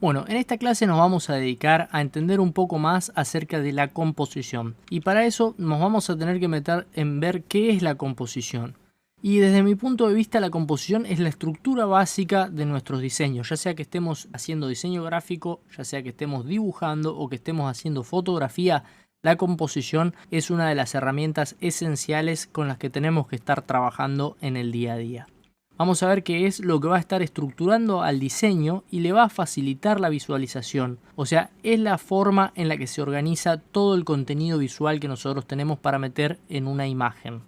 Bueno, en esta clase nos vamos a dedicar a entender un poco más acerca de la composición. Y para eso nos vamos a tener que meter en ver qué es la composición. Y desde mi punto de vista, la composición es la estructura básica de nuestros diseños, ya sea que estemos haciendo diseño gráfico, ya sea que estemos dibujando o que estemos haciendo fotografía. La composición es una de las herramientas esenciales con las que tenemos que estar trabajando en el día a día. Vamos a ver qué es lo que va a estar estructurando al diseño y le va a facilitar la visualización. O sea, es la forma en la que se organiza todo el contenido visual que nosotros tenemos para meter en una imagen.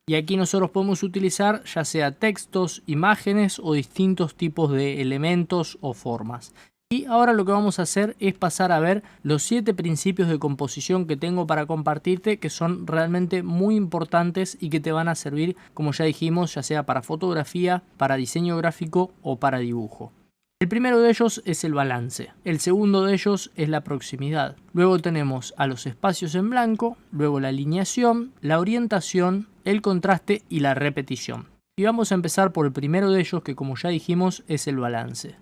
Y aquí nosotros podemos utilizar ya sea textos, imágenes o distintos tipos de elementos o formas. Y ahora lo que vamos a hacer es pasar a ver los 7 principios de composición que tengo para compartirte, que son realmente muy importantes y que te van a servir, como ya dijimos, ya sea para fotografía, para diseño gráfico o para dibujo. El primero de ellos es el balance, el segundo de ellos es la proximidad. Luego tenemos a los espacios en blanco, luego la alineación, la orientación, el contraste y la repetición. Y vamos a empezar por el primero de ellos, que como ya dijimos es el balance.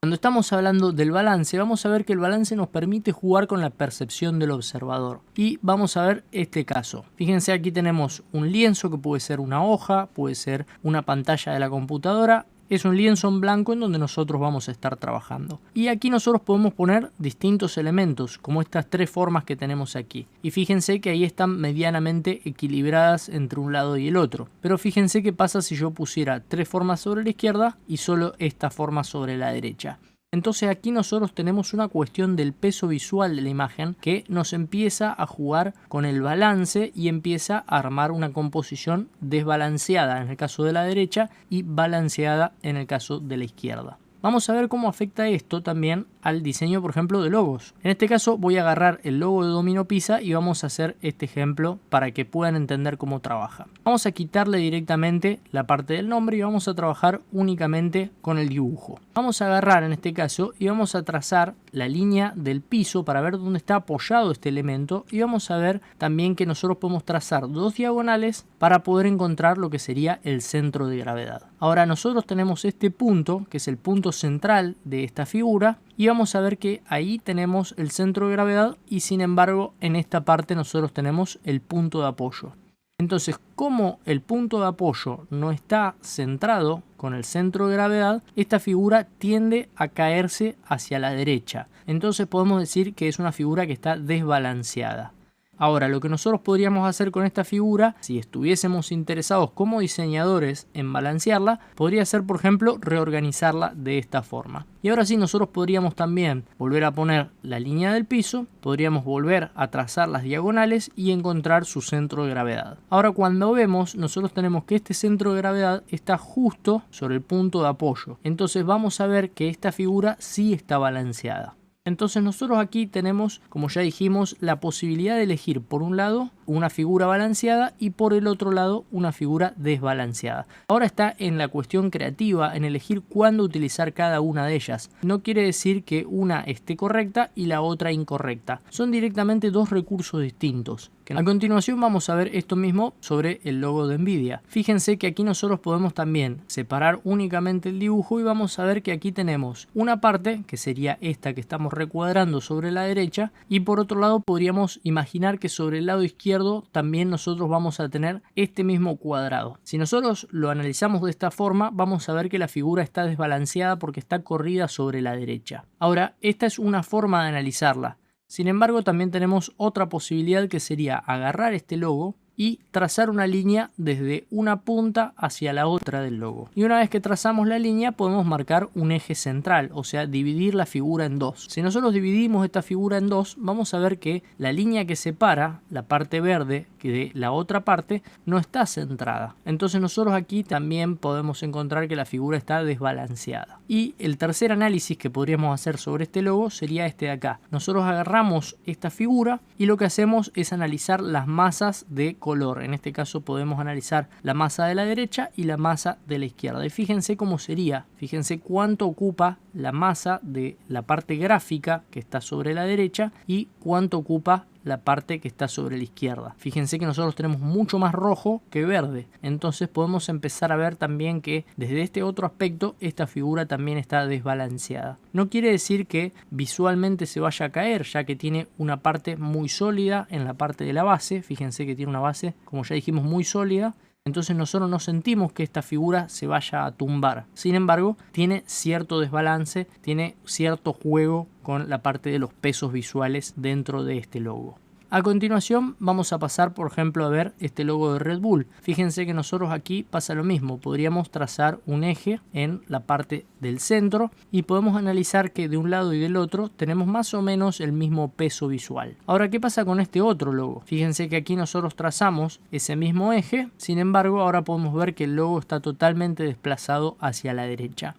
Cuando estamos hablando del balance, vamos a ver que el balance nos permite jugar con la percepción del observador. Y vamos a ver este caso. Fíjense, aquí tenemos un lienzo que puede ser una hoja, puede ser una pantalla de la computadora. Es un lienzo en blanco en donde nosotros vamos a estar trabajando. Y aquí nosotros podemos poner distintos elementos, como estas 3 formas que tenemos aquí. Y fíjense que ahí están medianamente equilibradas entre un lado y el otro. Pero fíjense qué pasa si yo pusiera 3 formas sobre la izquierda y solo esta forma sobre la derecha. Entonces aquí nosotros tenemos una cuestión del peso visual de la imagen que nos empieza a jugar con el balance y empieza a armar una composición desbalanceada en el caso de la derecha y balanceada en el caso de la izquierda. Vamos a ver cómo afecta esto también al diseño, por ejemplo, de logos. En este caso voy a agarrar el logo de Domino Pizza y vamos a hacer este ejemplo para que puedan entender cómo trabaja. Vamos a quitarle directamente la parte del nombre y vamos a trabajar únicamente con el dibujo. Vamos a agarrar en este caso y vamos a trazar la línea del piso para ver dónde está apoyado este elemento, y vamos a ver también que nosotros podemos trazar 2 diagonales para poder encontrar lo que sería el centro de gravedad. Ahora nosotros tenemos este punto, que es el punto central de esta figura, y vamos a ver que ahí tenemos el centro de gravedad y sin embargo en esta parte nosotros tenemos el punto de apoyo. Entonces, como el punto de apoyo no está centrado con el centro de gravedad, esta figura tiende a caerse hacia la derecha. Entonces podemos decir que es una figura que está desbalanceada. Ahora, lo que nosotros podríamos hacer con esta figura, si estuviésemos interesados como diseñadores en balancearla, podría ser, por ejemplo, reorganizarla de esta forma. Y ahora sí, nosotros podríamos también volver a poner la línea del piso, podríamos volver a trazar las diagonales y encontrar su centro de gravedad. Ahora, cuando vemos, nosotros tenemos que este centro de gravedad está justo sobre el punto de apoyo. Entonces vamos a ver que esta figura sí está balanceada. Entonces nosotros aquí tenemos, como ya dijimos, la posibilidad de elegir por un lado una figura balanceada y por el otro lado una figura desbalanceada. Ahora está en la cuestión creativa, en elegir cuándo utilizar cada una de ellas. No quiere decir que una esté correcta y la otra incorrecta. Son directamente 2 recursos distintos. A continuación vamos a ver esto mismo sobre el logo de Nvidia. Fíjense que aquí nosotros podemos también separar únicamente el dibujo y vamos a ver que aquí tenemos una parte que sería esta que estamos recuadrando sobre la derecha, y por otro lado podríamos imaginar que sobre el lado izquierdo también nosotros vamos a tener este mismo cuadrado. Si nosotros lo analizamos de esta forma, vamos a ver que la figura está desbalanceada porque está corrida sobre la derecha. Ahora, esta es una forma de analizarla. Sin embargo, también tenemos otra posibilidad, que sería agarrar este logo y trazar una línea desde una punta hacia la otra del logo. Y una vez que trazamos la línea podemos marcar un eje central, o sea, dividir la figura en 2. Si nosotros dividimos esta figura en 2, vamos a ver que la línea que separa la parte verde de la otra parte no está centrada. Entonces nosotros aquí también podemos encontrar que la figura está desbalanceada. Y el tercer análisis que podríamos hacer sobre este logo sería este de acá. Nosotros agarramos esta figura y lo que hacemos es analizar las masas de color. En este caso podemos analizar la masa de la derecha y la masa de la izquierda. Y fíjense cómo sería. Fíjense cuánto ocupa la masa de la parte gráfica que está sobre la derecha y cuánto ocupa la parte que está sobre la izquierda. Fíjense que nosotros tenemos mucho más rojo que verde, entonces podemos empezar a ver también que desde este otro aspecto esta figura también está desbalanceada. No quiere decir que visualmente se vaya a caer, ya que tiene una parte muy sólida en la parte de la base. Fíjense que tiene una base, como ya dijimos, muy sólida. Entonces nosotros no sentimos que esta figura se vaya a tumbar. Sin embargo, tiene cierto desbalance, tiene cierto juego con la parte de los pesos visuales dentro de este logo. A continuación vamos a pasar, por ejemplo, a ver este logo de Red Bull. Fíjense que nosotros aquí pasa lo mismo. Podríamos trazar un eje en la parte del centro y podemos analizar que de un lado y del otro tenemos más o menos el mismo peso visual. Ahora, ¿qué pasa con este otro logo? Fíjense que aquí nosotros trazamos ese mismo eje. Sin embargo, ahora podemos ver que el logo está totalmente desplazado hacia la derecha.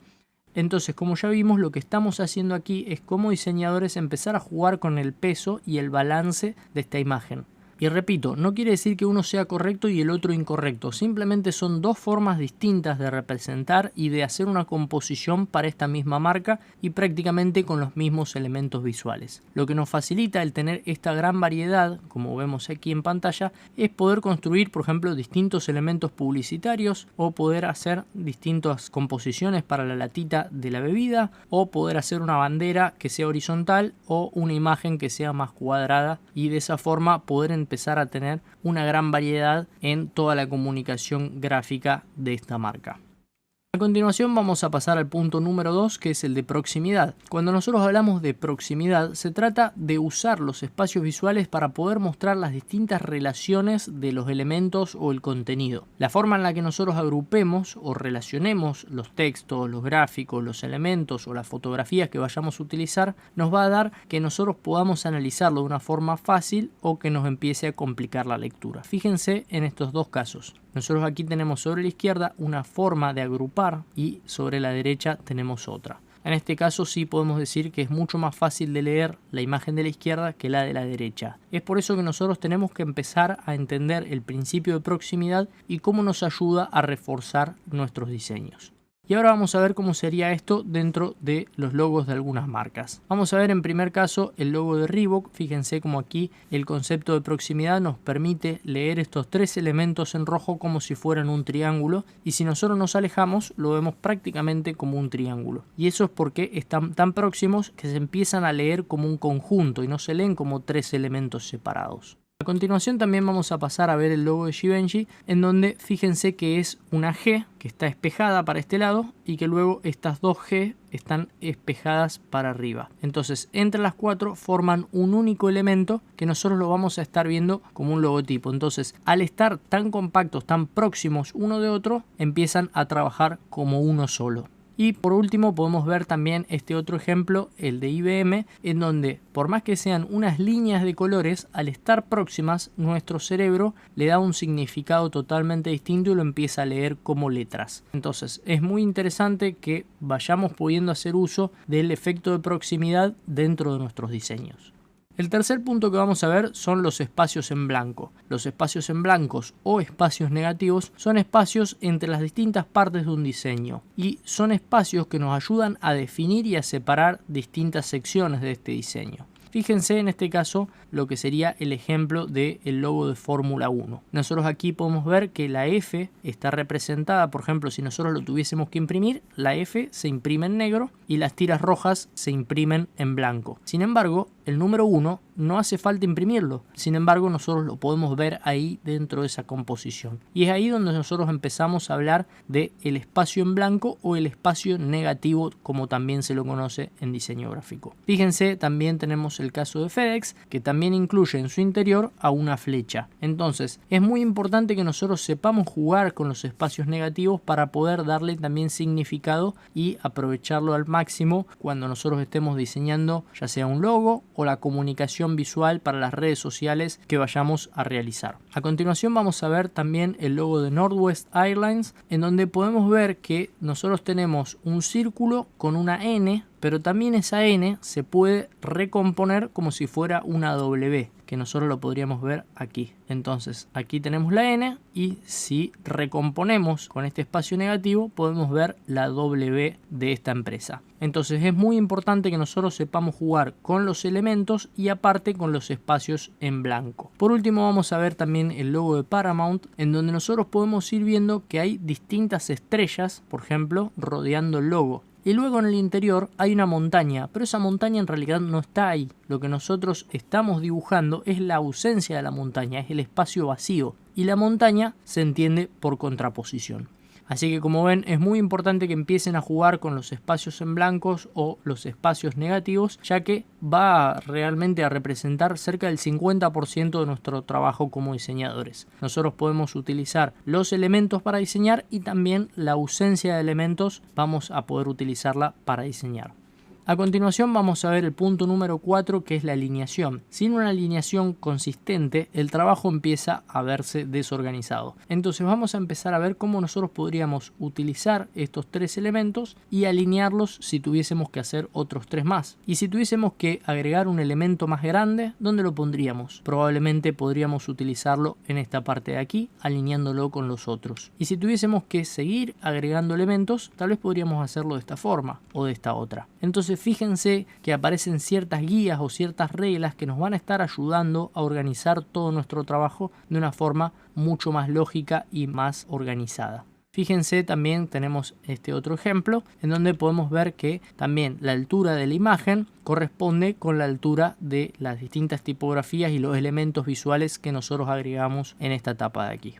Entonces, como ya vimos, lo que estamos haciendo aquí es como diseñadores empezar a jugar con el peso y el balance de esta imagen. Y repito, no quiere decir que uno sea correcto y el otro incorrecto, simplemente son dos formas distintas de representar y de hacer una composición para esta misma marca y prácticamente con los mismos elementos visuales. Lo que nos facilita el tener esta gran variedad, como vemos aquí en pantalla, es poder construir, por ejemplo, distintos elementos publicitarios o poder hacer distintas composiciones para la latita de la bebida o poder hacer una bandera que sea horizontal o una imagen que sea más cuadrada y de esa forma poder empezar a tener una gran variedad en toda la comunicación gráfica de esta marca. A continuación vamos a pasar al punto número 2, que es el de proximidad. Cuando nosotros hablamos de proximidad, se trata de usar los espacios visuales para poder mostrar las distintas relaciones de los elementos o el contenido. La forma en la que nosotros agrupemos o relacionemos los textos, los gráficos, los elementos o las fotografías que vayamos a utilizar nos va a dar que nosotros podamos analizarlo de una forma fácil o que nos empiece a complicar la lectura. Fíjense en estos dos casos. Nosotros aquí tenemos sobre la izquierda una forma de agrupar y sobre la derecha tenemos otra. En este caso sí podemos decir que es mucho más fácil de leer la imagen de la izquierda que la de la derecha. Es por eso que nosotros tenemos que empezar a entender el principio de proximidad y cómo nos ayuda a reforzar nuestros diseños. Y ahora vamos a ver cómo sería esto dentro de los logos de algunas marcas. Vamos a ver en primer caso el logo de Reebok. Fíjense como aquí el concepto de proximidad nos permite leer estos tres elementos en rojo como si fueran un triángulo. Y si nosotros nos alejamos lo vemos prácticamente como un triángulo. Y eso es porque están tan próximos que se empiezan a leer como un conjunto y no se leen como tres elementos separados. A continuación también vamos a pasar a ver el logo de Givenchy, en donde fíjense que es una G que está espejada para este lado y que luego estas dos G están espejadas para arriba. Entonces entre las cuatro forman un único elemento que nosotros lo vamos a estar viendo como un logotipo. Entonces al estar tan compactos, tan próximos uno de otro, empiezan a trabajar como uno solo. Y por último podemos ver también este otro ejemplo, el de IBM, en donde por más que sean unas líneas de colores, al estar próximas nuestro cerebro le da un significado totalmente distinto y lo empieza a leer como letras. Entonces es muy interesante que vayamos pudiendo hacer uso del efecto de proximidad dentro de nuestros diseños. El tercer punto que vamos a ver son los espacios en blanco. Los espacios en blancos o espacios negativos son espacios entre las distintas partes de un diseño y son espacios que nos ayudan a definir y a separar distintas secciones de este diseño. Fíjense en este caso lo que sería el ejemplo del logo de Fórmula 1. Nosotros aquí podemos ver que la F está representada, por ejemplo, si nosotros lo tuviésemos que imprimir, la F se imprime en negro y las tiras rojas se imprimen en blanco. Sin embargo, el número 1 no hace falta imprimirlo. Sin embargo, nosotros lo podemos ver ahí dentro de esa composición. Y es ahí donde nosotros empezamos a hablar del espacio en blanco o el espacio negativo, como también se lo conoce en diseño gráfico. Fíjense, también tenemos el caso de FedEx, que también incluye en su interior a una flecha. Entonces, es muy importante que nosotros sepamos jugar con los espacios negativos para poder darle también significado y aprovecharlo al máximo cuando nosotros estemos diseñando ya sea un logo o la comunicación visual para las redes sociales que vayamos a realizar. A continuación vamos a ver también el logo de Northwest Airlines, en donde podemos ver que nosotros tenemos un círculo con una N pero también esa N se puede recomponer como si fuera una W, que nosotros lo podríamos ver aquí. Entonces aquí tenemos la N y si recomponemos con este espacio negativo podemos ver la W de esta empresa. Entonces es muy importante que nosotros sepamos jugar con los elementos y aparte con los espacios en blanco. Por último vamos a ver también el logo de Paramount, en donde nosotros podemos ir viendo que hay distintas estrellas, por ejemplo, rodeando el logo. Y luego en el interior hay una montaña, pero esa montaña en realidad no está ahí. Lo que nosotros estamos dibujando es la ausencia de la montaña, es el espacio vacío. Y la montaña se entiende por contraposición. Así que como ven es muy importante que empiecen a jugar con los espacios en blancos o los espacios negativos, ya que va realmente a representar cerca del 50% de nuestro trabajo como diseñadores. Nosotros podemos utilizar los elementos para diseñar y también la ausencia de elementos vamos a poder utilizarla para diseñar. A continuación vamos a ver el punto número 4, que es la alineación. Sin una alineación consistente, el trabajo empieza a verse desorganizado. Entonces vamos a empezar a ver cómo nosotros podríamos utilizar estos 3 elementos y alinearlos si tuviésemos que hacer otros 3 más. Y si tuviésemos que agregar un elemento más grande, ¿dónde lo pondríamos? Probablemente podríamos utilizarlo en esta parte de aquí, alineándolo con los otros. Y si tuviésemos que seguir agregando elementos, tal vez podríamos hacerlo de esta forma o de esta otra. Entonces fíjense que aparecen ciertas guías o ciertas reglas que nos van a estar ayudando a organizar todo nuestro trabajo de una forma mucho más lógica y más organizada. Fíjense también tenemos este otro ejemplo en donde podemos ver que también la altura de la imagen corresponde con la altura de las distintas tipografías y los elementos visuales que nosotros agregamos en esta etapa de aquí.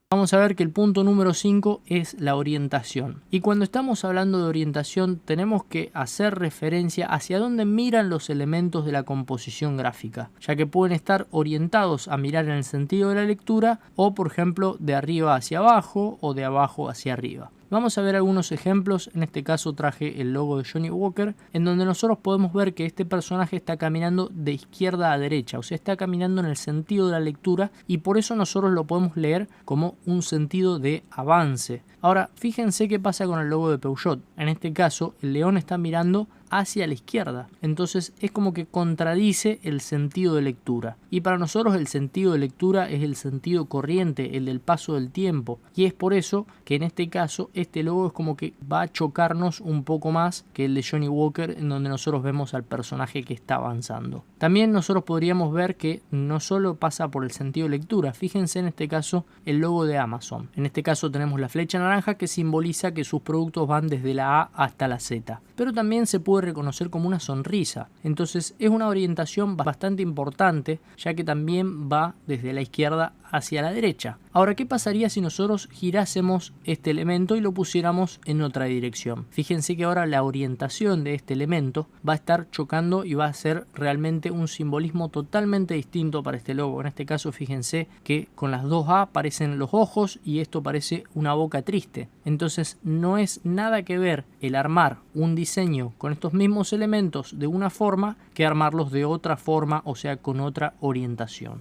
Vamos a ver que el punto número 5 es la orientación. Y cuando estamos hablando de orientación tenemos que hacer referencia hacia dónde miran los elementos de la composición gráfica, ya que pueden estar orientados a mirar en el sentido de la lectura o por ejemplo de arriba hacia abajo o de abajo hacia arriba. Vamos a ver algunos ejemplos, en este caso traje el logo de Johnny Walker, en donde nosotros podemos ver que este personaje está caminando de izquierda a derecha, o sea, está caminando en el sentido de la lectura y por eso nosotros lo podemos leer como un sentido de avance. Ahora, fíjense qué pasa con el logo de Peugeot. En este caso, el león está mirando hacia la izquierda, entonces es como que contradice el sentido de lectura, y para nosotros el sentido de lectura es el sentido corriente, el del paso del tiempo, y es por eso que en este caso este logo es como que va a chocarnos un poco más que el de Johnny Walker, en donde nosotros vemos al personaje que está avanzando. También nosotros podríamos ver que no solo pasa por el sentido de lectura, fíjense en este caso el logo de Amazon. En este caso tenemos la flecha naranja que simboliza que sus productos van desde la A hasta la Z, pero también se puede reconocer como una sonrisa. Entonces es una orientación bastante importante, ya que también va desde la izquierda hacia la derecha. Ahora, ¿qué pasaría si nosotros girásemos este elemento y lo pusiéramos en otra dirección? Fíjense que ahora la orientación de este elemento va a estar chocando y va a ser realmente un simbolismo totalmente distinto para este logo. En este caso, fíjense que con las dos A aparecen los ojos y esto parece una boca triste. Entonces no es nada que ver el armar un diseño con estos mismos elementos de una forma que armarlos de otra forma, o sea, con otra orientación.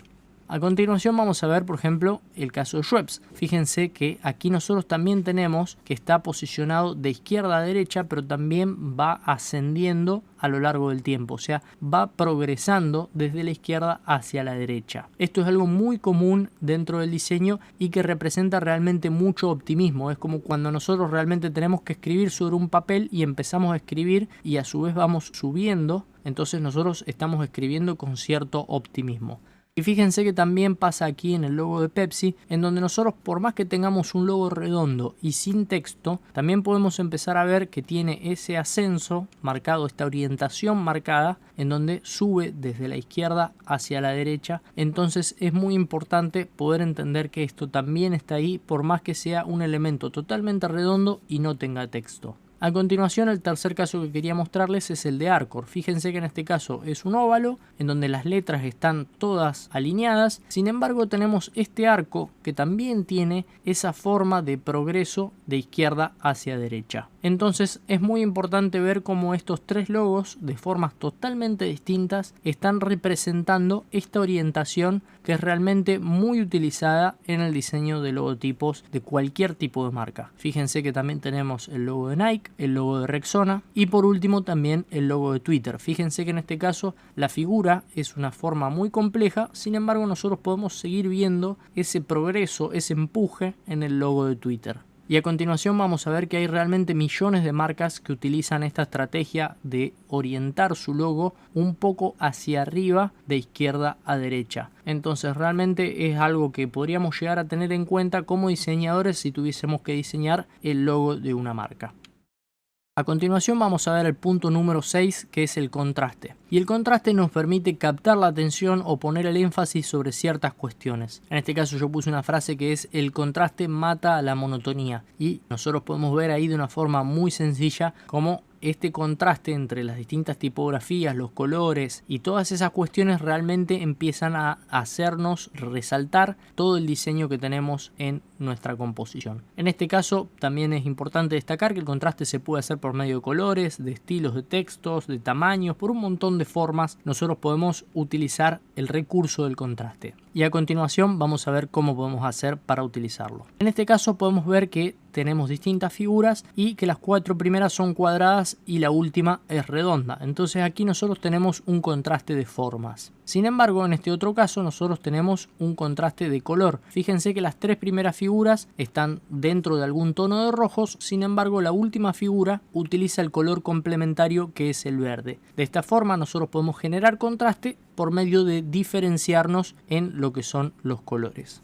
A continuación vamos a ver, por ejemplo, el caso de Schweppes. Fíjense que aquí nosotros también tenemos que está posicionado de izquierda a derecha, pero también va ascendiendo a lo largo del tiempo, o sea, va progresando desde la izquierda hacia la derecha. Esto es algo muy común dentro del diseño y que representa realmente mucho optimismo. Es como cuando nosotros realmente tenemos que escribir sobre un papel y empezamos a escribir y a su vez vamos subiendo, entonces nosotros estamos escribiendo con cierto optimismo. Y fíjense que también pasa aquí en el logo de Pepsi, en donde nosotros, por más que tengamos un logo redondo y sin texto, también podemos empezar a ver que tiene ese ascenso marcado, esta orientación marcada, en donde sube desde la izquierda hacia la derecha. Entonces es muy importante poder entender que esto también está ahí, por más que sea un elemento totalmente redondo y no tenga texto. A continuación, el tercer caso que quería mostrarles es el de Arcor. Fíjense que en este caso es un óvalo en donde las letras están todas alineadas. Sin embargo, tenemos este arco que también tiene esa forma de progreso de izquierda hacia derecha. Entonces es muy importante ver cómo estos tres logos de formas totalmente distintas están representando esta orientación que es realmente muy utilizada en el diseño de logotipos de cualquier tipo de marca. Fíjense que también tenemos el logo de Nike, el logo de Rexona y por último también el logo de Twitter. Fíjense que en este caso la figura es una forma muy compleja, sin embargo nosotros podemos seguir viendo ese progreso, ese empuje en el logo de Twitter. Y a continuación vamos a ver que hay realmente millones de marcas que utilizan esta estrategia de orientar su logo un poco hacia arriba de izquierda a derecha. Entonces realmente es algo que podríamos llegar a tener en cuenta como diseñadores si tuviésemos que diseñar el logo de una marca. A continuación vamos a ver el punto número 6, que es el contraste. Y el contraste nos permite captar la atención o poner el énfasis sobre ciertas cuestiones. En este caso yo puse una frase que es: el contraste mata a la monotonía. Y nosotros podemos ver ahí de una forma muy sencilla cómo este contraste entre las distintas tipografías, los colores y todas esas cuestiones realmente empiezan a hacernos resaltar todo el diseño que tenemos en nuestra composición. En este caso también es importante destacar que el contraste se puede hacer por medio de colores, de estilos de textos, de tamaños, por un montón de formas. Nosotros podemos utilizar el recurso del contraste. Y a continuación vamos a ver cómo podemos hacer para utilizarlo. En este caso podemos ver que tenemos distintas figuras y que las 4 primeras son cuadradas y la última es redonda. Entonces aquí nosotros tenemos un contraste de formas. Sin embargo, en este otro caso nosotros tenemos un contraste de color. Fíjense que las 3 primeras figuras están dentro de algún tono de rojos, sin embargo la última figura utiliza el color complementario que es el verde. De esta forma nosotros podemos generar contraste por medio de diferenciarnos en lo que son los colores.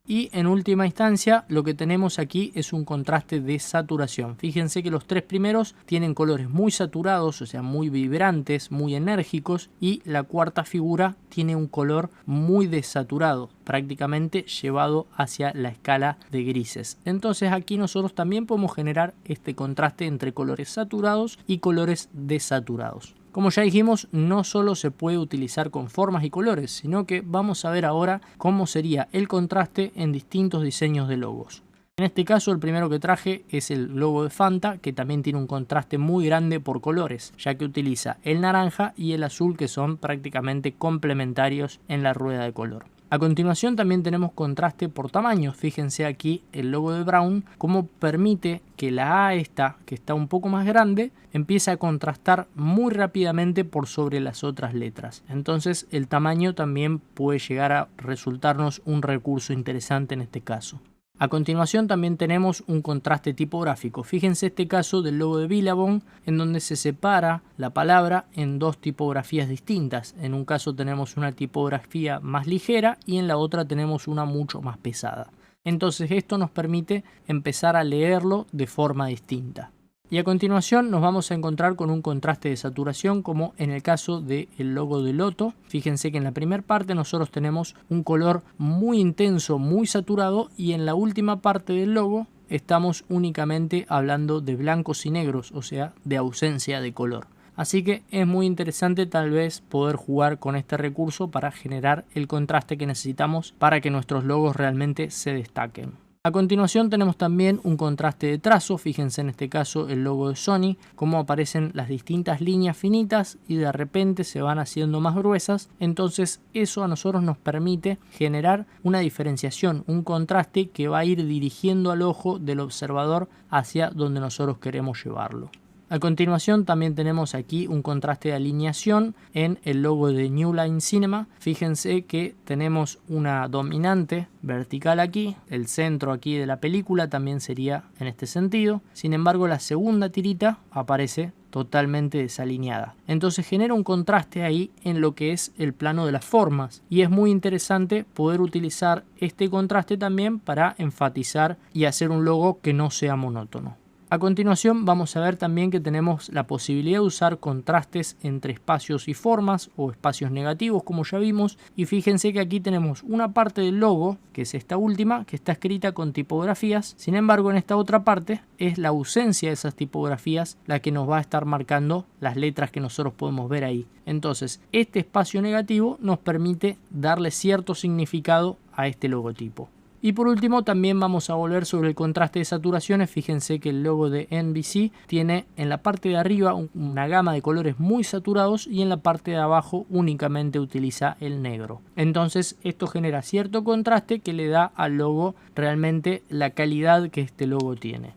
Y en última instancia lo que tenemos aquí es un contraste de saturación. Fíjense que los 3 primeros tienen colores muy saturados, o sea muy vibrantes, muy enérgicos, y la cuarta figura tiene un color muy desaturado, prácticamente llevado hacia la escala de grises. Entonces aquí nosotros también podemos generar este contraste entre colores saturados y colores desaturados. Como ya dijimos, no solo se puede utilizar con formas y colores, sino que vamos a ver ahora cómo sería el contraste en distintos diseños de logos. En este caso el primero que traje es el logo de Fanta, que también tiene un contraste muy grande por colores, ya que utiliza el naranja y el azul, que son prácticamente complementarios en la rueda de color. A continuación también tenemos contraste por tamaños. Fíjense aquí el logo de Braun, cómo permite que la A esta, que está un poco más grande, empiece a contrastar muy rápidamente por sobre las otras letras. Entonces el tamaño también puede llegar a resultarnos un recurso interesante en este caso. A continuación también tenemos un contraste tipográfico. Fíjense este caso del logo de Billabong, en donde se separa la palabra en 2 tipografías distintas. En un caso tenemos una tipografía más ligera y en la otra tenemos una mucho más pesada. Entonces esto nos permite empezar a leerlo de forma distinta. Y a continuación nos vamos a encontrar con un contraste de saturación, como en el caso del logo de Loto. Fíjense que en la primera parte nosotros tenemos un color muy intenso, muy saturado, y en la última parte del logo estamos únicamente hablando de blancos y negros, o sea, de ausencia de color. Así que es muy interesante tal vez poder jugar con este recurso para generar el contraste que necesitamos para que nuestros logos realmente se destaquen. A continuación tenemos también un contraste de trazo. Fíjense en este caso el logo de Sony, cómo aparecen las distintas líneas finitas y de repente se van haciendo más gruesas. Entonces eso a nosotros nos permite generar una diferenciación, un contraste que va a ir dirigiendo al ojo del observador hacia donde nosotros queremos llevarlo. A continuación también tenemos aquí un contraste de alineación en el logo de New Line Cinema. Fíjense que tenemos una dominante vertical aquí, el centro aquí de la película también sería en este sentido. Sin embargo, la segunda tirita aparece totalmente desalineada. Entonces genera un contraste ahí en lo que es el plano de las formas, y es muy interesante poder utilizar este contraste también para enfatizar y hacer un logo que no sea monótono. A continuación vamos a ver también que tenemos la posibilidad de usar contrastes entre espacios y formas o espacios negativos, como ya vimos, y fíjense que aquí tenemos una parte del logo, que es esta última, que está escrita con tipografías. Sin embargo, en esta otra parte es la ausencia de esas tipografías la que nos va a estar marcando las letras que nosotros podemos ver ahí. Entonces este espacio negativo nos permite darle cierto significado a este logotipo. Y por último también vamos a volver sobre el contraste de saturaciones. Fíjense que el logo de NBC tiene en la parte de arriba una gama de colores muy saturados y en la parte de abajo únicamente utiliza el negro. Entonces esto genera cierto contraste que le da al logo realmente la calidad que este logo tiene.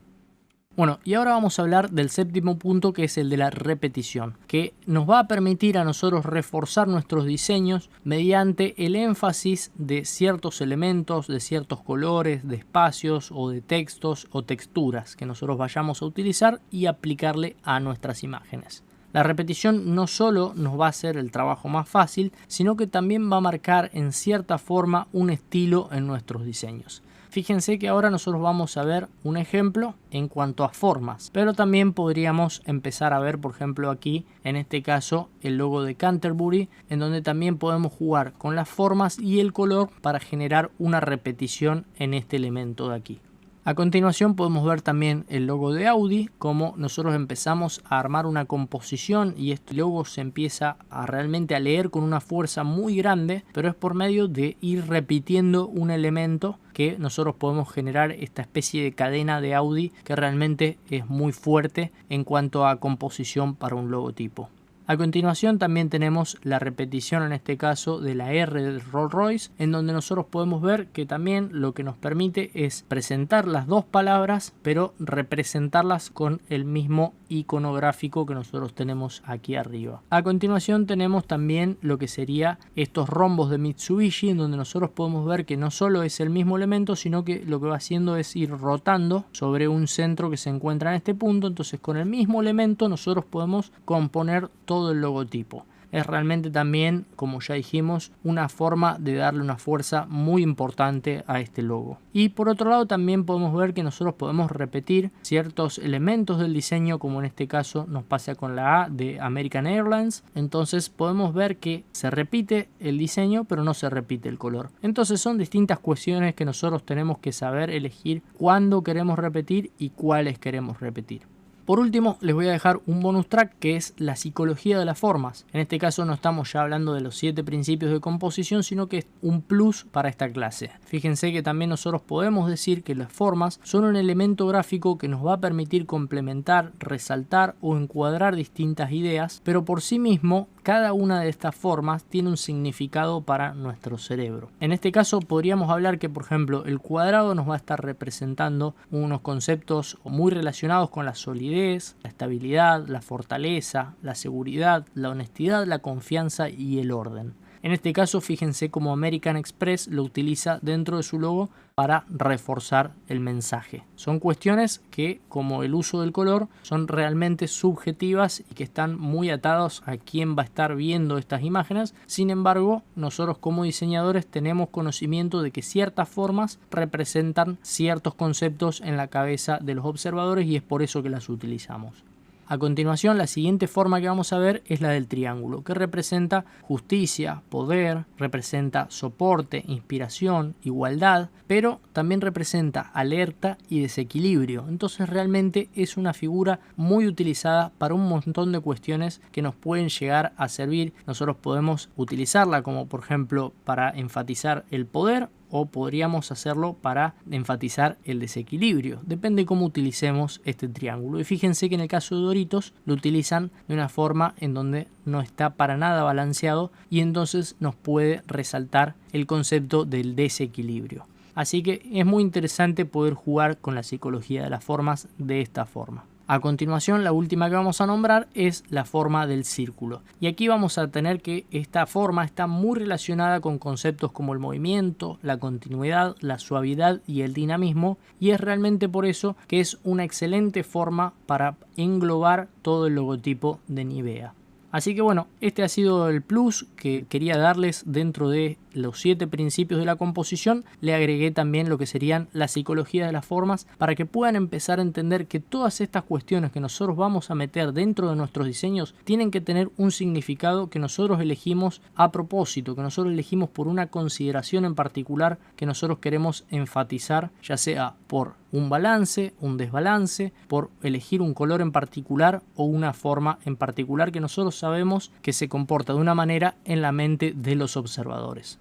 Bueno, y ahora vamos a hablar del séptimo punto, que es el de la repetición, que nos va a permitir a nosotros reforzar nuestros diseños mediante el énfasis de ciertos elementos, de ciertos colores, de espacios o de textos o texturas que nosotros vayamos a utilizar y aplicarle a nuestras imágenes. La repetición no solo nos va a hacer el trabajo más fácil, sino que también va a marcar en cierta forma un estilo en nuestros diseños. Fíjense que ahora nosotros vamos a ver un ejemplo en cuanto a formas, pero también podríamos empezar a ver, por ejemplo, aquí, en este caso, el logo de Canterbury, en donde también podemos jugar con las formas y el color para generar una repetición en este elemento de aquí. A continuación podemos ver también el logo de Audi, como nosotros empezamos a armar una composición y este logo se empieza a realmente a leer con una fuerza muy grande, pero es por medio de ir repitiendo un elemento que nosotros podemos generar esta especie de cadena de Audi que realmente es muy fuerte en cuanto a composición para un logotipo. A continuación también tenemos la repetición, en este caso de la R del Rolls-Royce, en donde nosotros podemos ver que también lo que nos permite es presentar las dos palabras, pero representarlas con el mismo icono gráfico que nosotros tenemos aquí arriba. A continuación tenemos también lo que sería estos rombos de Mitsubishi, en donde nosotros podemos ver que no solo es el mismo elemento, sino que lo que va haciendo es ir rotando sobre un centro que se encuentra en este punto. Entonces con el mismo elemento nosotros podemos componer todo el logotipo. Es realmente también, como ya dijimos, una forma de darle una fuerza muy importante a este logo. Y por otro lado también podemos ver que nosotros podemos repetir ciertos elementos del diseño, como en este caso nos pasa con la A de American Airlines. Entonces podemos ver que se repite el diseño pero no se repite el color. Entonces son distintas cuestiones que nosotros tenemos que saber elegir cuándo queremos repetir y cuáles queremos repetir. Por último, les voy a dejar un bonus track que es la psicología de las formas. En este caso no estamos ya hablando de los 7 principios de composición, sino que es un plus para esta clase. Fíjense que también nosotros podemos decir que las formas son un elemento gráfico que nos va a permitir complementar, resaltar o encuadrar distintas ideas, pero por sí mismo cada una de estas formas tiene un significado para nuestro cerebro. En este caso podríamos hablar que, por ejemplo, el cuadrado nos va a estar representando unos conceptos muy relacionados con la solidez, la estabilidad, la fortaleza, la seguridad, la honestidad, la confianza y el orden. En este caso, fíjense cómo American Express lo utiliza dentro de su logo para reforzar el mensaje. Son cuestiones que, como el uso del color, son realmente subjetivas y que están muy atados a quién va a estar viendo estas imágenes. Sin embargo, nosotros como diseñadores tenemos conocimiento de que ciertas formas representan ciertos conceptos en la cabeza de los observadores y es por eso que las utilizamos. A continuación, la siguiente forma que vamos a ver es la del triángulo, que representa justicia, poder, representa soporte, inspiración, igualdad, pero también representa alerta y desequilibrio. Entonces realmente es una figura muy utilizada para un montón de cuestiones que nos pueden llegar a servir. Nosotros podemos utilizarla como, por ejemplo, para enfatizar el poder, o podríamos hacerlo para enfatizar el desequilibrio. Depende cómo utilicemos este triángulo. Y fíjense que en el caso de Doritos lo utilizan de una forma en donde no está para nada balanceado y entonces nos puede resaltar el concepto del desequilibrio. Así que es muy interesante poder jugar con la psicología de las formas de esta forma. A continuación, la última que vamos a nombrar es la forma del círculo. Y aquí vamos a tener que esta forma está muy relacionada con conceptos como el movimiento, la continuidad, la suavidad y el dinamismo. Y es realmente por eso que es una excelente forma para englobar todo el logotipo de Nivea. Así que bueno, este ha sido el plus que quería darles dentro de los 7 principios de la composición. Le agregué también lo que serían la psicología de las formas para que puedan empezar a entender que todas estas cuestiones que nosotros vamos a meter dentro de nuestros diseños tienen que tener un significado que nosotros elegimos a propósito, que nosotros elegimos por una consideración en particular que nosotros queremos enfatizar, ya sea por un balance, un desbalance, por elegir un color en particular o una forma en particular que nosotros sabemos que se comporta de una manera en la mente de los observadores.